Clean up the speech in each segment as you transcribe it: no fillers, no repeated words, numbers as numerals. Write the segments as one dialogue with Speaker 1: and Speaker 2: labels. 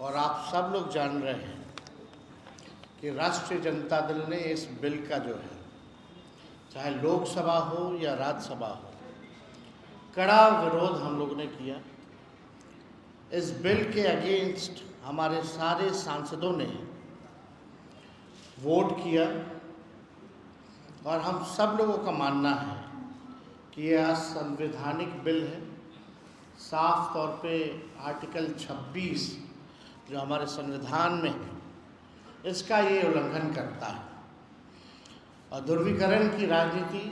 Speaker 1: और आप सब लोग जान रहे हैं कि राष्ट्रीय जनता दल ने इस बिल का जो है, चाहे लोकसभा हो या राज्यसभा हो, कड़ा विरोध हम लोगों ने किया। इस बिल के अगेंस्ट हमारे सारे सांसदों ने वोट किया और हम सब लोगों का मानना है कि यह असंवैधानिक बिल है। साफ तौर पे आर्टिकल 26 जो हमारे संविधान में है, इसका ये उल्लंघन करता है। और ध्रुवीकरण की राजनीति,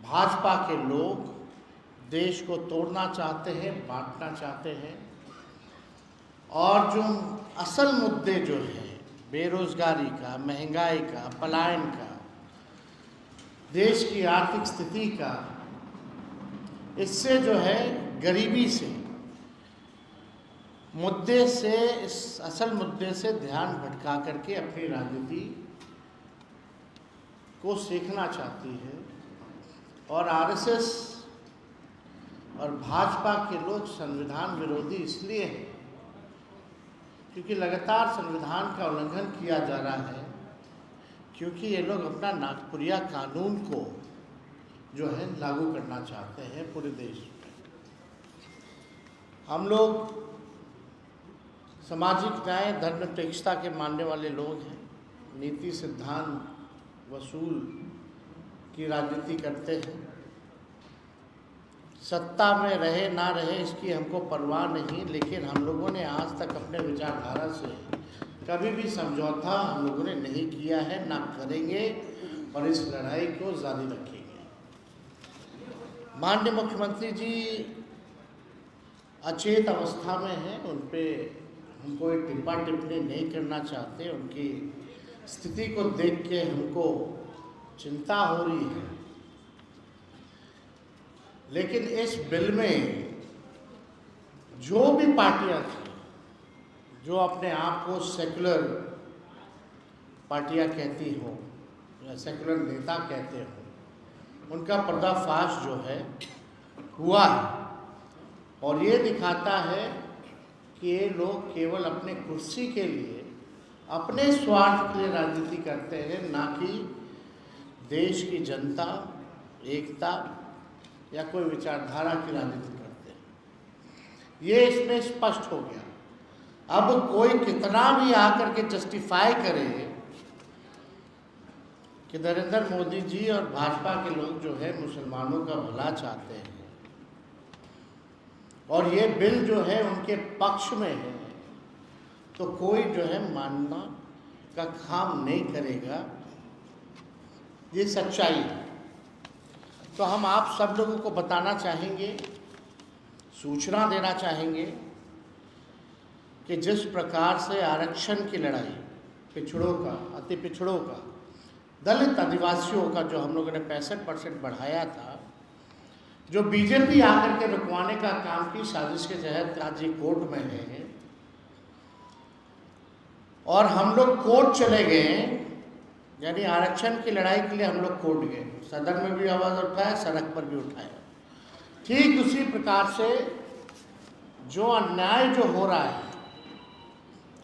Speaker 1: भाजपा के लोग देश को तोड़ना चाहते हैं, बांटना चाहते हैं। और जो असल मुद्दे जो हैं, बेरोजगारी का, महंगाई का, पलायन का, देश की आर्थिक स्थिति का, इससे जो है गरीबी से मुद्दे से, इस असल मुद्दे से ध्यान भटका करके अपनी राजनीति को सीखना चाहती है। और आरएसएस और भाजपा के लोग संविधान विरोधी इसलिए हैं क्योंकि लगातार संविधान का उल्लंघन किया जा रहा है, क्योंकि ये लोग अपना नागपुरिया कानून को जो है लागू करना चाहते हैं पूरे देश में। हम लोग सामाजिक न्याय, धर्मनिरपेक्षता के मानने वाले लोग हैं। नीति, सिद्धांत, वसूल की राजनीति करते हैं। सत्ता में रहे ना रहे इसकी हमको परवाह नहीं, लेकिन हम लोगों ने आज तक अपने विचारधारा से कभी भी समझौता हम लोगों ने नहीं किया है, ना करेंगे और इस लड़ाई को जारी रखेंगे। माननीय मुख्यमंत्री जी अचेत अवस्था में हैं, उन पर हम कोई टिप्पा टिप्पणी नहीं करना चाहते। उनकी स्थिति को देख के हमको चिंता हो रही है। लेकिन इस बिल में जो भी पार्टियां थी, जो अपने आप को सेकुलर पार्टियां कहती हो या सेकुलर नेता कहते हो, उनका पर्दाफाश जो है हुआ है। और ये दिखाता है कि ये लोग केवल अपने कुर्सी के लिए, अपने स्वार्थ के लिए राजनीति करते हैं, ना कि देश की जनता, एकता या कोई विचारधारा की राजनीति करते हैं। ये इसमें स्पष्ट हो गया। अब कोई कितना भी आकर के जस्टिफाई करे कि नरेंद्र मोदी जी और भाजपा के लोग जो है मुसलमानों का भला चाहते हैं और ये बिल जो है उनके पक्ष में है, तो कोई जो है मानना का काम नहीं करेगा। ये सच्चाई है। तो हम आप सब लोगों को बताना चाहेंगे, सूचना देना चाहेंगे कि जिस प्रकार से आरक्षण की लड़ाई, पिछड़ों का, अति पिछड़ों का, दलित आदिवासियों का जो हम लोगों ने 65% बढ़ाया था, जो बीजेपी आकर के रुकवाने का काम की साजिश के तहत आज ये कोर्ट में है। और हम लोग कोर्ट चले गए, यानी आरक्षण की लड़ाई के लिए हम लोग कोर्ट गए, सदन में भी आवाज़ उठाया, सड़क पर भी उठाया। ठीक उसी प्रकार से जो अन्याय जो हो रहा है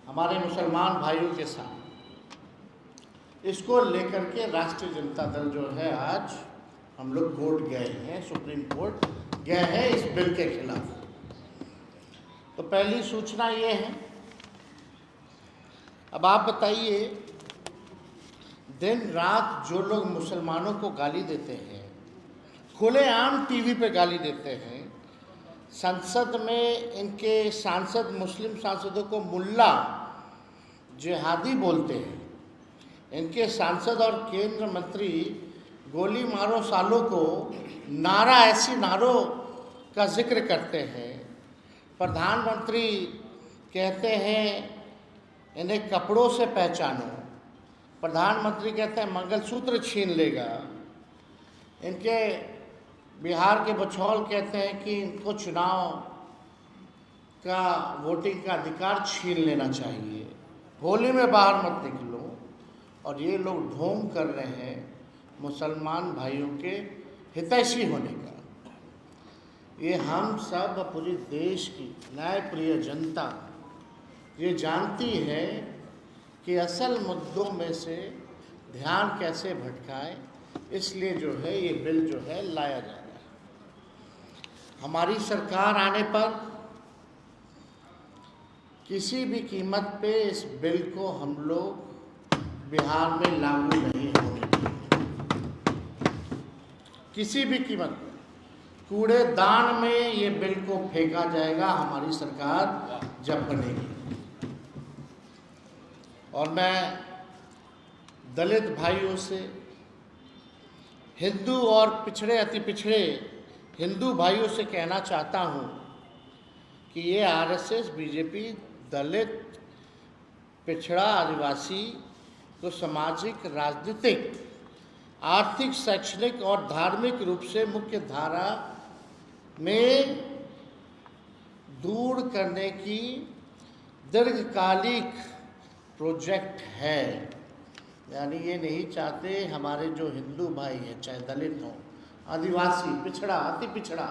Speaker 1: हमारे मुसलमान भाइयों के साथ, इसको लेकर के राष्ट्रीय जनता दल जो है आज हम लोग कोर्ट गए हैं, सुप्रीम कोर्ट गए हैं इस बिल के खिलाफ। तो पहली सूचना ये है। अब आप बताइए, दिन रात जो लोग मुसलमानों को गाली देते हैं, खुलेआम टीवी पे गाली देते हैं, संसद में इनके सांसद मुस्लिम सांसदों को मुल्ला, जिहादी बोलते हैं, इनके सांसद और केंद्र मंत्री गोली मारो सालों को नारा, ऐसी नारों का जिक्र करते हैं। प्रधानमंत्री कहते हैं इन्हें कपड़ों से पहचानो, प्रधानमंत्री कहते हैं मंगलसूत्र छीन लेगा। इनके बिहार के बछौल कहते हैं कि इनको चुनाव का, वोटिंग का अधिकार छीन लेना चाहिए, होली में बाहर मत निकलो। और ये लोग ढोंग कर रहे हैं मुसलमान भाइयों के हितैषी होने का। ये हम सब पूरी देश की न्यायप्रिय जनता ये जानती है कि असल मुद्दों में से ध्यान कैसे भटकाए, इसलिए जो है ये बिल जो है लाया जा रहा है। हमारी सरकार आने पर किसी भी कीमत पे इस बिल को हम लोग बिहार में लागू नहीं होने देंगे, किसी भी कीमत पे। कूड़ेदान में ये बिल को फेंका जाएगा हमारी सरकार जब बनेगी। और मैं दलित भाइयों से, हिंदू और पिछड़े अति पिछड़े हिंदू भाइयों से कहना चाहता हूँ कि ये आरएसएस बीजेपी दलित, पिछड़ा, आदिवासी को सामाजिक, राजनीतिक, आर्थिक, शैक्षणिक और धार्मिक रूप से मुख्य धारा में दूर करने की दीर्घकालिक प्रोजेक्ट है। यानी ये नहीं चाहते हमारे जो हिंदू भाई हैं, चाहे दलित हों, आदिवासी, पिछड़ा, अति पिछड़ा,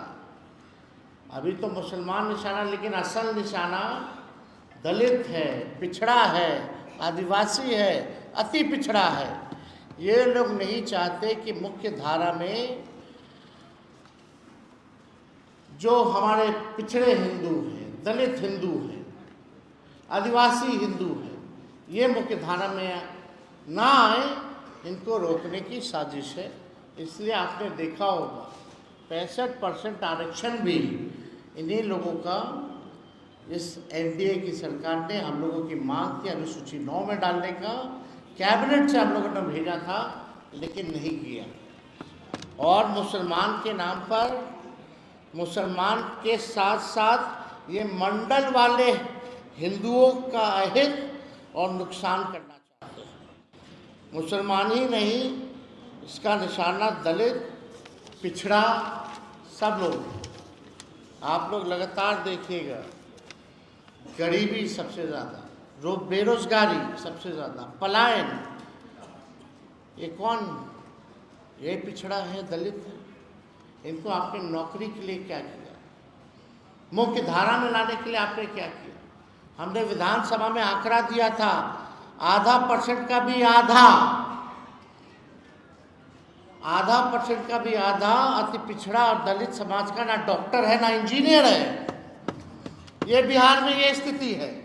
Speaker 1: अभी तो मुसलमान निशाना, लेकिन असल निशाना दलित है, पिछड़ा है, आदिवासी है, अति पिछड़ा है। ये लोग नहीं चाहते कि मुख्य धारा में जो हमारे पिछड़े हिंदू हैं, दलित हिंदू हैं, आदिवासी हिंदू हैं, ये मुख्य धारा में ना आए, इनको रोकने की साजिश है। इसलिए आपने देखा होगा 65% आरक्षण भी इन्हीं लोगों का इस एनडीए की सरकार ने, हम लोगों की मांग थी अनुसूची 9 में डालने का, कैबिनेट से हम लोगों ने भेजा था लेकिन नहीं किया। और मुसलमान के नाम पर, मुसलमान के साथ साथ ये मंडल वाले हिंदुओं का अहित और नुकसान करना चाहते हैं। मुसलमान ही नहीं, इसका निशाना दलित, पिछड़ा, सब लोग। आप लोग लगातार देखिएगा, गरीबी सबसे ज़्यादा, बेरोजगारी सबसे ज़्यादा, पलायन, ये कौन? ये पिछड़ा है, दलित है। इनको आपने नौकरी के लिए क्या किया? मुख्य धारा में लाने के लिए आपने क्या किया? हमने विधानसभा में आंकड़ा दिया था, 0.5% का भी आधा अति पिछड़ा और दलित समाज का ना डॉक्टर है ना इंजीनियर है। ये बिहार में ये स्थिति है।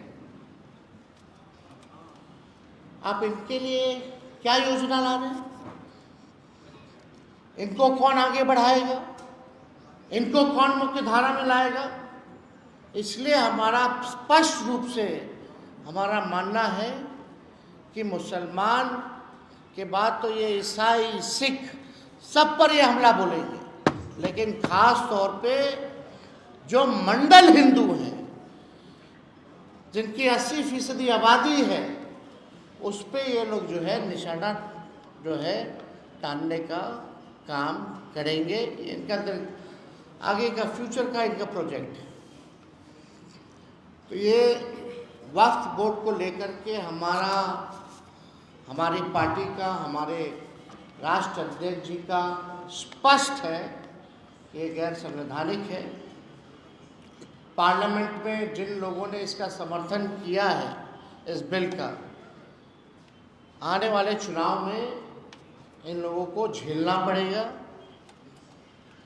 Speaker 1: आप इनके लिए क्या योजना ला रहे हैं? इनको कौन आगे बढ़ाएगा? इनको कौन मुख्य धारा में लाएगा? इसलिए हमारा स्पष्ट रूप से हमारा मानना है कि मुसलमान के बाद तो ये ईसाई, सिख, सब पर ये हमला बोलेंगे, लेकिन खास तौर पे जो मंडल हिंदू हैं, जिनकी 80% आबादी है, उस पे ये लोग जो है निशाना जो है टालने का काम करेंगे। इनका आगे का फ्यूचर का इनका प्रोजेक्ट है। तो ये वक्फ बोर्ड को लेकर के हमारी पार्टी का, हमारे राष्ट्र अध्यक्ष जी का स्पष्ट है कि ये गैर संवैधानिक है। पार्लियामेंट में जिन लोगों ने इसका समर्थन किया है, इस बिल का, आने वाले चुनाव में इन लोगों को झेलना पड़ेगा।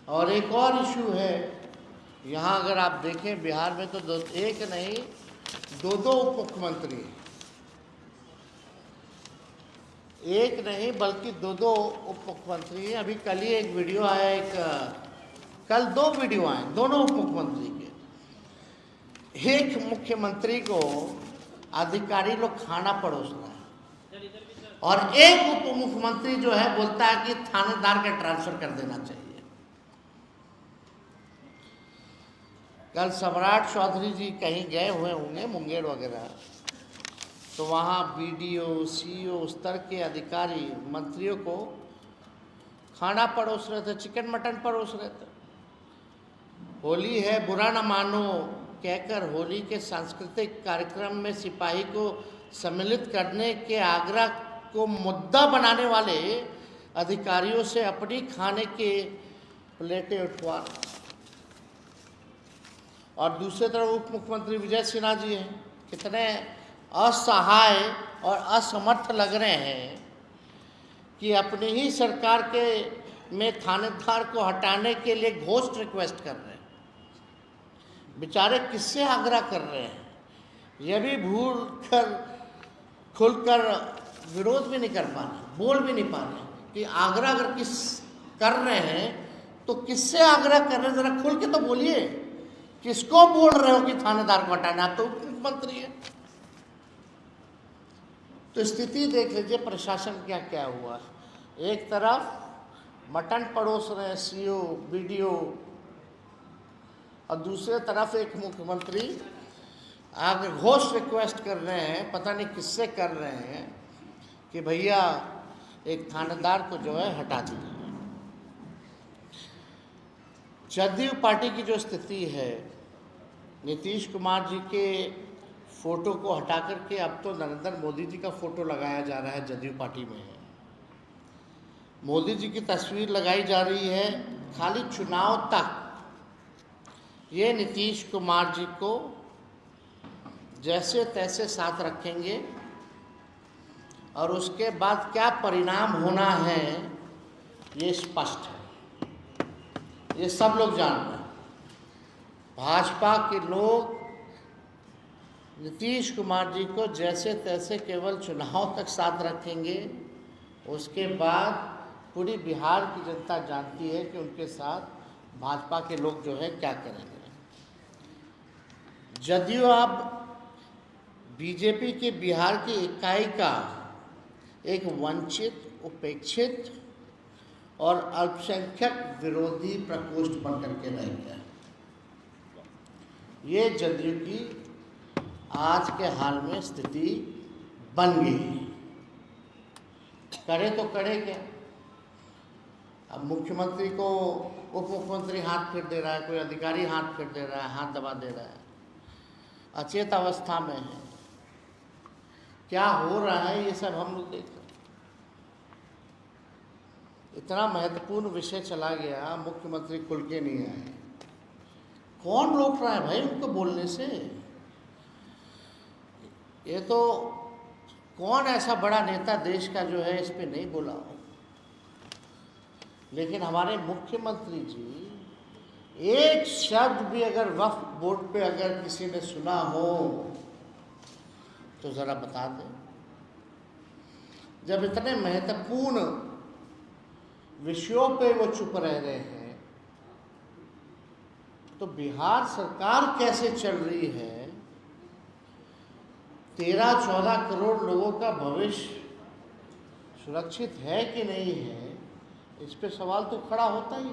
Speaker 1: और एक और इशू है, यहाँ अगर आप देखें बिहार में तो एक नहीं, दो उप मुख्यमंत्री हैं। एक नहीं बल्कि दो उप मुख्यमंत्री हैं। अभी कल ही एक वीडियो आया, कल 2 वीडियो आए, दोनों उप मुख्यमंत्री के। एक मुख्यमंत्री को अधिकारी लोग खाना परोस रहा है और एक उप मुख्यमंत्री जो है बोलता है कि थानेदार का ट्रांसफर कर देना चाहिए। कल सम्राट चौधरी जी कहीं गए हुए होंगे, मुंगेर वगैरह, तो वहाँ बीडीओ, सीईओ स्तर के अधिकारी मंत्रियों को खाना परोस रहे थे, चिकन मटन परोस रहे थे। होली है, बुरा न मानो कहकर होली के सांस्कृतिक कार्यक्रम में सिपाही को सम्मिलित करने के आग्रह को मुद्दा बनाने वाले अधिकारियों से अपनी खाने के प्लेटें उठवा। और दूसरी तरफ उप मुख्यमंत्री विजय सिन्हा जी हैं, कितने असहाय और असमर्थ लग रहे हैं कि अपनी ही सरकार के में थानेदार को हटाने के लिए घोस्ट रिक्वेस्ट कर रहे हैं। बेचारे किससे आग्रह कर रहे हैं? यह भी खुलकर विरोध भी नहीं कर पा रहे, बोल भी नहीं पा रहे कि आग्रह अगर किस कर रहे हैं तो किससे आग्रह कर रहे हैं, जरा खुल के तो बोलिए। किसको बोल रहे हो कि थानेदार को हटाना? आप तो मुख्यमंत्री है। तो स्थिति देख लीजिए प्रशासन क्या क्या हुआ। एक तरफ मटन परोस रहे हैं सीओ बीडीओ, और दूसरे तरफ एक मुख्यमंत्री आगे घोष रिक्वेस्ट कर रहे हैं, पता नहीं किससे कर रहे हैं, कि भैया एक थानेदार को जो है हटा दीजिए। जदयू पार्टी की जो स्थिति है, नीतीश कुमार जी के फोटो को हटा करके अब तो नरेंद्र मोदी जी का फोटो लगाया जा रहा है। जदयू पार्टी में है, मोदी जी की तस्वीर लगाई जा रही है खाली चुनाव तक। ये नीतीश कुमार जी को जैसे तैसे साथ रखेंगे और उसके बाद क्या परिणाम होना है ये स्पष्ट है, ये सब लोग जान रहे हैं। भाजपा के लोग नीतीश कुमार जी को जैसे तैसे केवल चुनाव तक साथ रखेंगे, उसके बाद पूरी बिहार की जनता जानती है कि उनके साथ भाजपा के लोग जो है क्या करेंगे। जदयू अब बीजेपी के बिहार की इकाई का एक वंचित, उपेक्षित और अल्पसंख्यक विरोधी प्रकोष्ठ बनकर के रह गया। ये जदयू की आज के हाल में स्थिति बन गई। करे तो करे क्या? अब मुख्यमंत्री को उप मुख्यमंत्री हाथ फेर दे रहा है, कोई अधिकारी हाथ फेर दे रहा है, हाथ दबा दे रहा है, अचेत अवस्था में है। क्या हो रहा है ये सब हम लोग देख रहे हैं। इतना महत्वपूर्ण विषय चला गया, मुख्यमंत्री खुल के नहीं आए। कौन रोक रहा है भाई उनको बोलने से? ये तो कौन ऐसा बड़ा नेता देश का जो है इस पे नहीं बोला हो। लेकिन हमारे मुख्यमंत्री जी एक शब्द भी अगर वक्फ बोर्ड पे अगर किसी ने सुना हो तो ज़रा बता दें। जब इतने महत्वपूर्ण विषयों पे वो चुप रह रहे हैं तो बिहार सरकार कैसे चल रही है? 13-14 करोड़ लोगों का भविष्य सुरक्षित है कि नहीं है, इस पे सवाल तो खड़ा होता ही।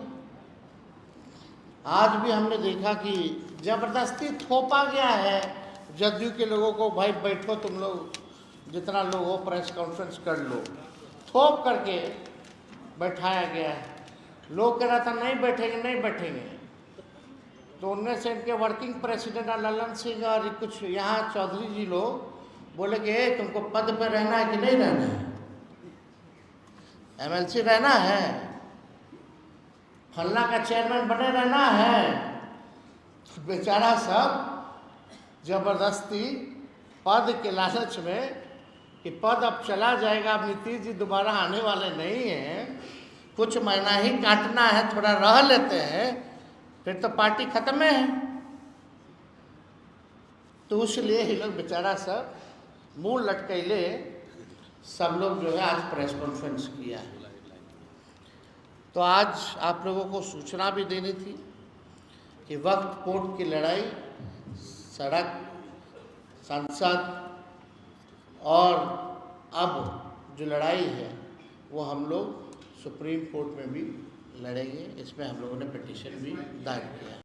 Speaker 1: आज भी हमने देखा कि जबरदस्ती थोपा गया है जदयू के लोगों को, भाई बैठो तुम लोग, जितना लोग हो प्रेस कॉन्फ्रेंस कर लो, थोप करके बैठाया गया है। लोग कह रहा था नहीं बैठेंगे नहीं बैठेंगे, तो उनमें से इनके वर्किंग प्रेसिडेंट ललन सिंह और कुछ यहाँ चौधरी जी लोग बोले कि तुमको पद पे रहना है कि नहीं रहना है, एमएलसी रहना है, फलना का चेयरमैन बने रहना है। तो बेचारा सब जबरदस्ती पद के लालच में कि पद अब चला जाएगा, अब नीतीश जी दोबारा आने वाले नहीं हैं, कुछ महीना ही काटना है, थोड़ा रह लेते हैं, फिर तो पार्टी खत्म है। तो इसलिए ही लोग बेचारा सब मुंह लटकैले सब लोग जो है आज प्रेस कॉन्फ्रेंस किया है। तो आज आप लोगों को सूचना भी देनी थी कि वक्फ बोर्ड की लड़ाई सड़क, संसद और अब जो लड़ाई है वो हम लोग सुप्रीम कोर्ट में भी लड़ेंगे। इसमें हम लोगों ने पिटीशन भी दायर किया है।